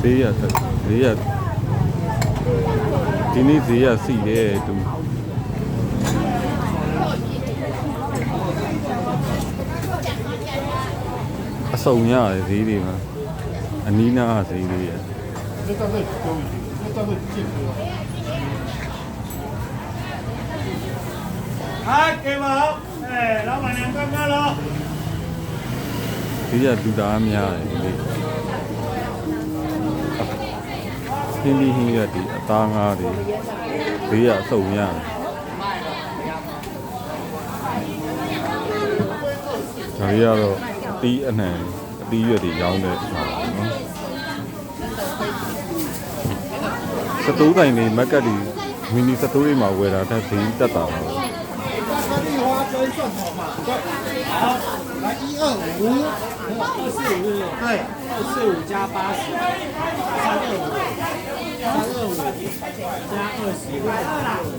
ဈေးရဒီနေ့ဈေးရစီတယ်သူအစုံရတယ်ဈေးတွေမှာအနီးနားဈေးတွေရ给吧，哎，老板娘刚刚了。 ဒီကလူသားများတယ်ဒီဟင်းဒီဟင်းရဒီအသားငါးတွေဘေးကအစုံရတယ်ဒါတွေကတော့တီးအနှံအတီးရွက်တွေရောင်းတဲ့ဟာနော်စတိုးတိုင်းတွေမက်ကတ်တွေမီနီစတိုးတွေမှာဝယ်တာတက်ဈေးတက်တာပါ 三丽花跟蒜头嘛，对，好，来125，对，245加80，325，325加20。